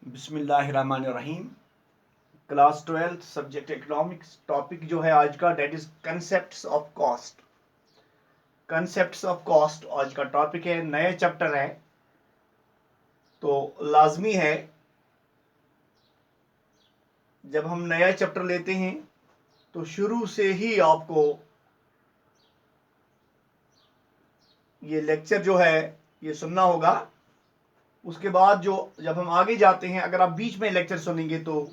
बिस्मिल्लाहिर्रहमानिर्रहीम। Class 12 subject economics. Topic जो है आज का date is concepts of cost. Concepts of cost आज का टॉपिक है, नया चैप्टर है, तो लाजमी है जब हम नया चैप्टर लेते हैं तो शुरू से ही आपको ये लेक्चर जो है ये सुनना होगा। उसके बाद जो जब हम आगे जाते हैं, अगर आप बीच में लेक्चर सुनेंगे तो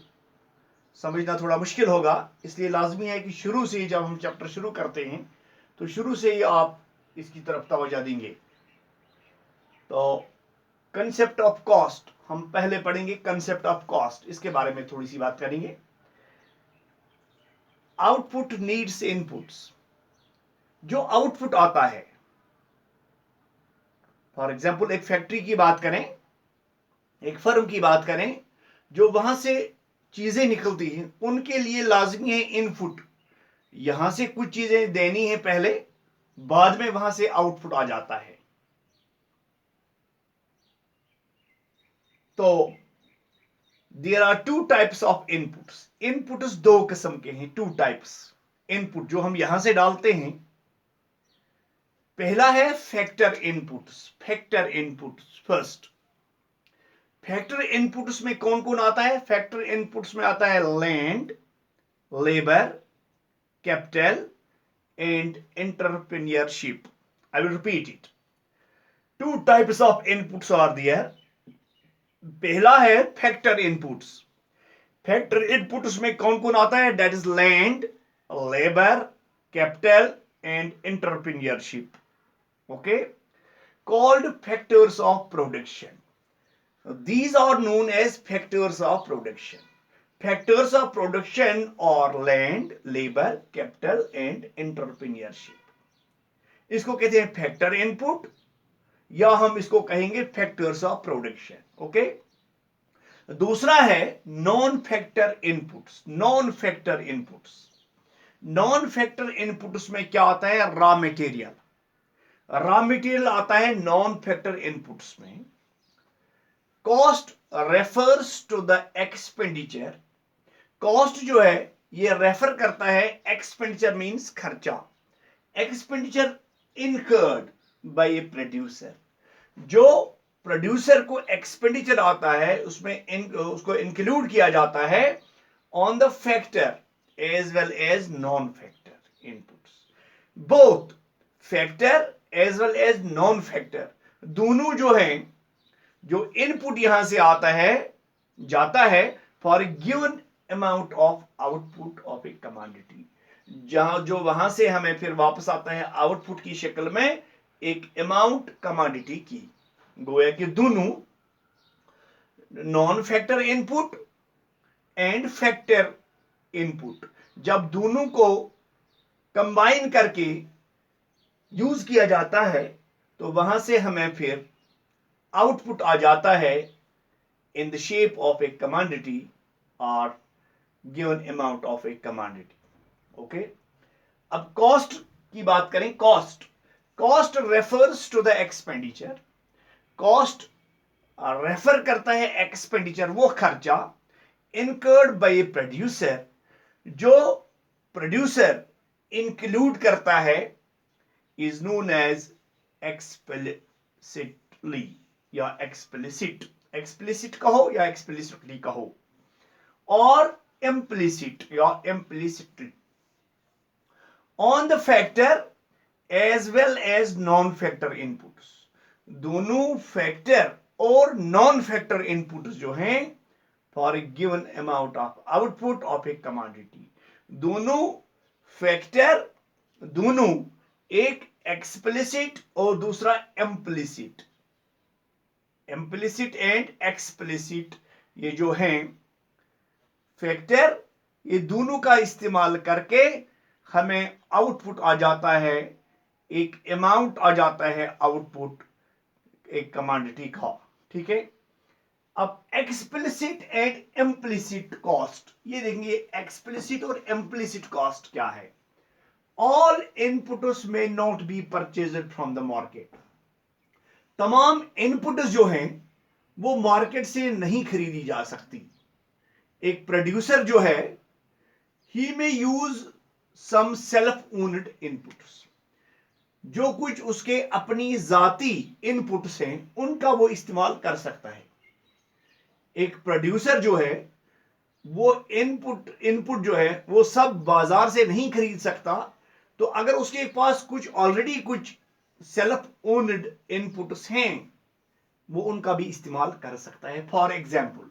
समझना थोड़ा मुश्किल होगा। इसलिए लाजमी है कि शुरू से ही जब हम चैप्टर शुरू करते हैं तो शुरू से ही आप इसकी तरफ तवज्जो देंगे। तो कंसेप्ट ऑफ कॉस्ट हम पहले पढ़ेंगे। कंसेप्ट ऑफ कॉस्ट, इसके बारे में थोड़ी सी बात करेंगे। Output needs inputs. जो आउटपुट आता है, फॉर एग्जांपल एक फैक्ट्री की बात करें, एक फर्म की बात करें, जो वहां से चीजें निकलती हैं उनके लिए लाजमी है इनपुट। यहां से कुछ चीजें देनी है पहले, बाद में वहां से आउटपुट आ जाता है। तो there are two types of inputs. Inputs दो किस्म के हैं, टू टाइप्स। इनपुट जो हम यहां से डालते हैं, पहला है factor inputs. Factor inputs first. Factor inputs में कौन कौन आता है? फैक्टर इनपुट्स में आता है land, labour, capital and entrepreneurship. I will repeat it. Two types of inputs are there. पहला है फैक्टर इनपुट्स। फैक्टर इनपुट्स में कौन कौन आता है? That is land, labour, capital and entrepreneurship. Okay, called factors of production. These are known as factors of production. Factors of production are land, labor, capital and entrepreneurship. इसको कहते हैं factor input, या हम इसको कहेंगे फैक्टर्स ऑफ प्रोडक्शन। ओके, दूसरा है non factor inputs. Non factor inputs, non factor inputs में क्या आता है? Raw material. रॉ मटेरियल आता है नॉन फैक्टर इनपुट्स में। Cost refers to the expenditure. Cost जो है ये रेफर करता है, एक्सपेंडिचर मींस खर्चा, expenditure incurred by a producer. जो प्रोड्यूसर को एक्सपेंडिचर आता है उसमें उसको इंक्लूड किया जाता है on the factor as well as non factor inputs. Both factor as well as non factor, दोनों जो हैं, जो इनपुट यहां से आता है जाता है for given amount of output of a commodity, जहां जो वहां से हमें फिर वापस आता है आउटपुट की शक्ल में एक अमाउंट कमोडिटी की। गोया कि दोनों non factor input and factor input जब दोनों को कंबाइन करके यूज किया जाता है तो वहां से हमें फिर आउटपुट आ जाता है in the shape of a commodity और given amount of a commodity. Okay, अब कॉस्ट की बात करें। Cost, cost refers to the expenditure. Cost refer करता है एक्सपेंडिचर, वो खर्चा इनकर्ड बाय ए प्रोड्यूसर, जो प्रोड्यूसर इंक्लूड करता है, इज नोन एज एक्सप्लिसिटली या एक्सप्लिसिट। एक्सप्लिसिट कहो या एक्सप्लिसिटली कहो, और इम्प्लिसिट या implicitly on the factor as well as non factor inputs. दोनों फैक्टर और नॉन फैक्टर इनपुट्स जो हैं for a given amount of output of a commodity, दोनों फैक्टर, दोनों एक एक्सप्लिसिट और दूसरा इम्प्लिसिट। इम्प्लिसिट एंड एक्सप्लिसिट ये जो हैं फैक्टर, ये दोनों का इस्तेमाल करके हमें आउटपुट आ जाता है, एक अमाउंट आ जाता है आउटपुट एक कमोडिटी का। ठीक है, अब एक्सप्लिसिट एंड इम्प्लिसिट कॉस्ट, ये देखेंगे एक्सप्लिसिट और इम्प्लिसिट कॉस्ट क्या है। ऑल इनपुट्स में not be purchased from the market. तमाम इनपुट्स जो हैं वो मार्केट से नहीं खरीदी जा सकती। एक प्रोड्यूसर जो है, he may use some self owned inputs, जो कुछ उसके अपनी जाती इनपुट्स हैं उनका वो इस्तेमाल कर सकता है। एक प्रोड्यूसर जो है वो इनपुट जो है वो सब बाजार से नहीं खरीद सकता। तो अगर उसके पास कुछ ऑलरेडी कुछ सेल्फ ओन्ड इनपुट्स हैं वो उनका भी इस्तेमाल कर सकता है। For example,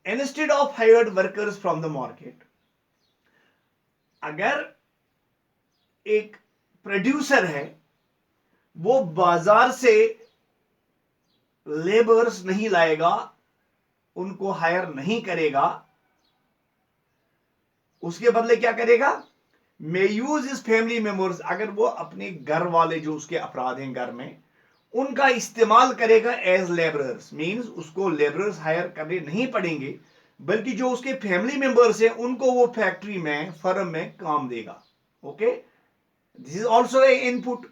instead of hired workers from the market, अगर एक प्रोड्यूसर है वो बाजार से लेबर्स नहीं लाएगा, उनको हायर नहीं करेगा, उसके बदले क्या करेगा, मे यूज इज फैमिली मेंबर्स, अगर वो अपने घर वाले जो उसके अपराध हैं घर में उनका इस्तेमाल करेगा एज लेबरर्स, मींस उसको लेबरर्स हायर करने नहीं पड़ेंगे, बल्कि जो उसके फैमिली मेंबर्स हैं उनको वो फैक्ट्री में फर्म में काम देगा। Okay, this is also a input.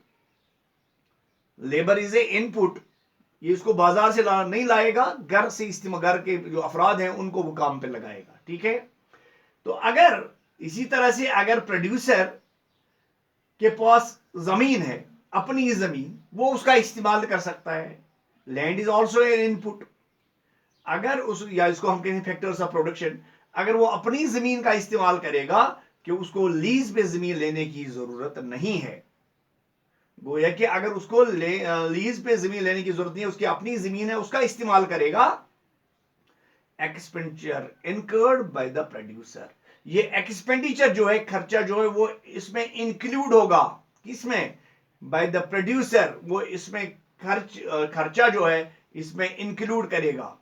Labour is a input, ये इसको बाजार से नहीं लाएगा, घर से इस्तेमाल, घर के जो अफराद हैं उनको वो काम पे लगाएगा। ठीक है, तो अगर इसी तरह से अगर प्रोड्यूसर के पास जमीन है, अपनी जमीन, वो उसका इस्तेमाल कर सकता है। Land is also an input. अगर उस, या इसको हम कहते हैं फैक्टर्स ऑफ प्रोडक्शन, अगर वो अपनी जमीन का इस्तेमाल करेगा कि उसको लीज पे जमीन लेने की जरूरत नहीं है, गोया कि अगर उसको लीज पे जमीन लेने की जरूरत नहीं है, उसकी अपनी जमीन है, उसका इस्तेमाल करेगा, expenditure incurred by the producer, ये एक्सपेंडिचर जो है, खर्चा जो है वो इसमें इंक्लूड होगा, किसमें, बाय द प्रोड्यूसर, वो इसमें खर्चा जो है इसमें इंक्लूड करेगा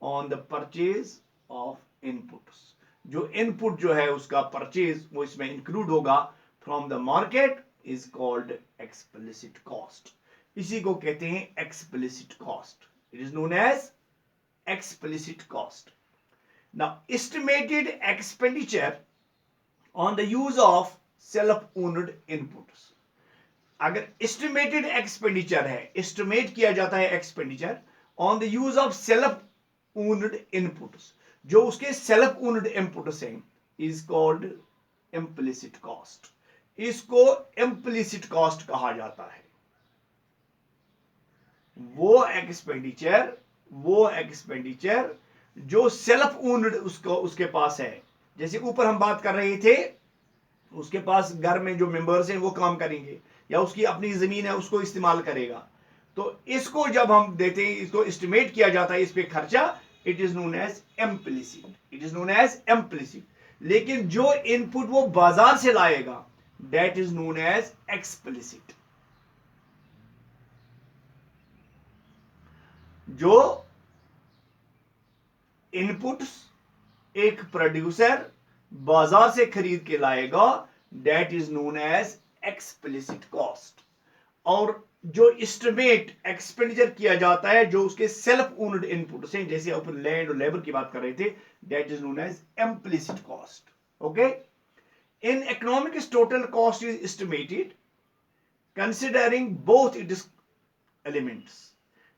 on the purchase of inputs, जो इनपुट जो है उसका परचेज वो इसमें इंक्लूड होगा from the market, is called explicit cost. इसी को कहते हैं explicit cost, it is known as explicit cost. Now, estimated expenditure on the use of self-owned inputs. अगर estimated expenditure है, estimate किया जाता है expenditure on the use of self-owned inputs, जो उसके self-owned inputs हैं, is called implicit cost. इसको implicit cost कहा जाता है। वो एक्सपेंडिचर जो सेल्फ ओन्ड उसके पास है, जैसे ऊपर हम बात कर रहे थे, उसके पास घर में जो मेंबर्स हैं वो काम करेंगे, या उसकी अपनी जमीन है उसको इस्तेमाल करेगा, तो इसको जब हम देते हैं, इसको एस्टिमेट किया जाता है, इस पे खर्चा, it is known as implicit, it is known as implicit. लेकिन जो इनपुट वो बाजार से लाएगा, that is known as explicit. जो इनपुट्स एक प्रोड्यूसर बाजार से खरीद के लाएगा, that is known as explicit cost. और जो एस्टिमेट एक्सपेंडिचर किया जाता है जो उसके सेल्फ ओन्ड इनपुट्स हैं, जैसे ऊपर लैंड और लेबर की बात कर रहे थे, that is known as implicit cost. Okay, in economics total cost is estimated considering both its elements.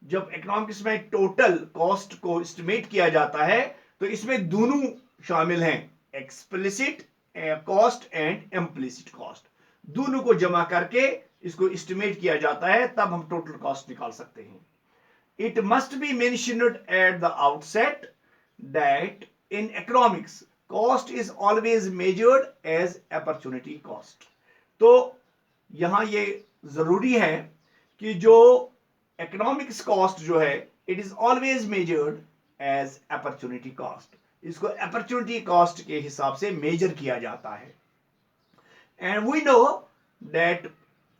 जब इकोनॉमिक्स में टोटल कॉस्ट को एस्टिमेट किया जाता है तो इसमें दोनों शामिल हैं, explicit cost and implicit cost, दोनों को जमा करके इसको एस्टिमेट किया जाता है, तब हम टोटल कॉस्ट निकाल सकते हैं। It must be mentioned at the outset that in economics cost is always measured as opportunity cost. तो यहां ये जरूरी है कि जो इकोनॉमिक्स कॉस्ट जो है, it is always measured as opportunity cost, इसको अपॉर्चुनिटी कॉस्ट के हिसाब से मेजर किया जाता है। And we know that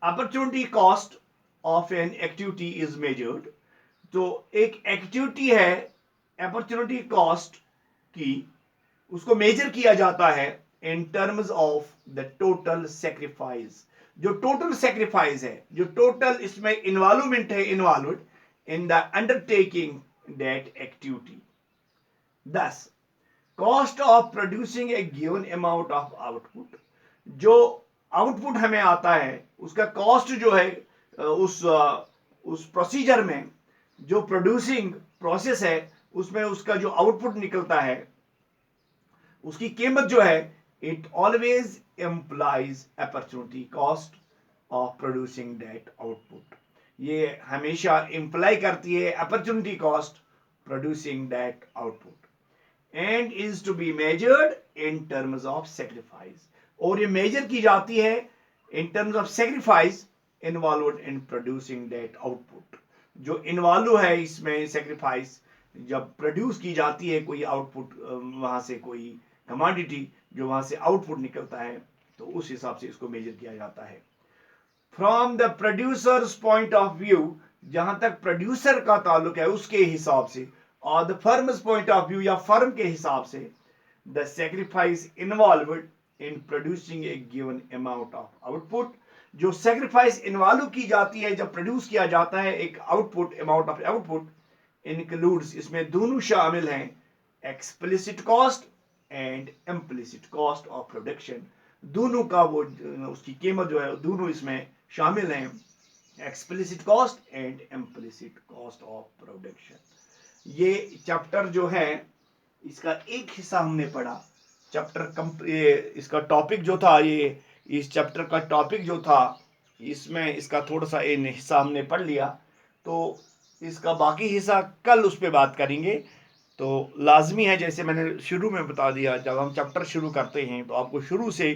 opportunity cost of an activity is measured. तो एक एक्टिविटी है अपॉर्चुनिटी कॉस्ट की, उसको मेजर किया जाता है in terms of the total sacrifice, जो टोटल सेक्रीफाइस है, जो टोटल इसमें इन्वॉल्वमेंट है, involved in the undertaking that activity. Thus, cost of producing a given amount of output, जो आउटपुट हमें आता है उसका कॉस्ट जो है उस प्रोसीजर में जो प्रोड्यूसिंग प्रोसेस है उसमें उसका जो आउटपुट निकलता है उसकी कीमत जो है it always employs opportunity cost of producing that output. ये हमेशा इंप्लाई करती है opportunity cost producing that output and is to be measured in terms of sacrifice, और ये मेजर की जाती है in terms of sacrifice involve in producing that output. जो इन्वॉल्व है इसमें सेक्रीफाइस, जब प्रोड्यूस की जाती है कोई आउटपुट, वहां से कोई कमोडिटी जो वहां से आउटपुट निकलता है, तो उस हिसाब से इसको मेजर किया जाता है। From the producers point of view, जहां तक प्रोड्यूसर का ताल्लुक है उसके हिसाब से, और the firms point of view या फर्म के हिसाब से, the sacrifice involved in producing a given amount of output, जो सेक्रीफाइस इन्वॉल्व की जाती है जब प्रोड्यूस किया जाता है एक output, amount of output, includes, इसमें दोनों शामिल हैं, explicit cost and implicit cost of production. दोनों का वो उसकी कीमत जो है दोनों इसमें शामिल हैं, explicit cost and implicit cost of production. ये चैप्टर जो है इसका एक हिस्सा हमने पढ़ा। चैप्टर इसका टॉपिक जो था, ये इस चैप्टर का टॉपिक जो था, इसमें इसका थोड़ा सा हिस्सा हमने पढ़ लिया, तो इसका बाकी हिस्सा कल उस पर बात करेंगे। तो लाजमी है, जैसे मैंने शुरू में बता दिया, जब हम चैप्टर शुरू करते हैं तो आपको शुरू से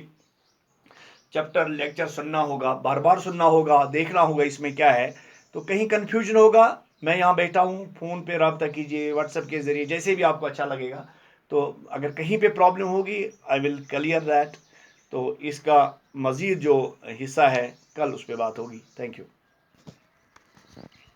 चैप्टर लेक्चर सुनना होगा, बार बार सुनना होगा, देखना होगा इसमें क्या है। तो कहीं कंफ्यूजन होगा, मैं यहाँ बैठा हूँ, फ़ोन पे रब्ता कीजिए, व्हाट्सएप के ज़रिए, जैसे भी आपको अच्छा लगेगा। तो अगर कहीं पे प्रॉब्लम होगी आई विल क्लियर दैट। तो इसका मज़ीद जो हिस्सा है कल उस पर बात होगी। Thank you.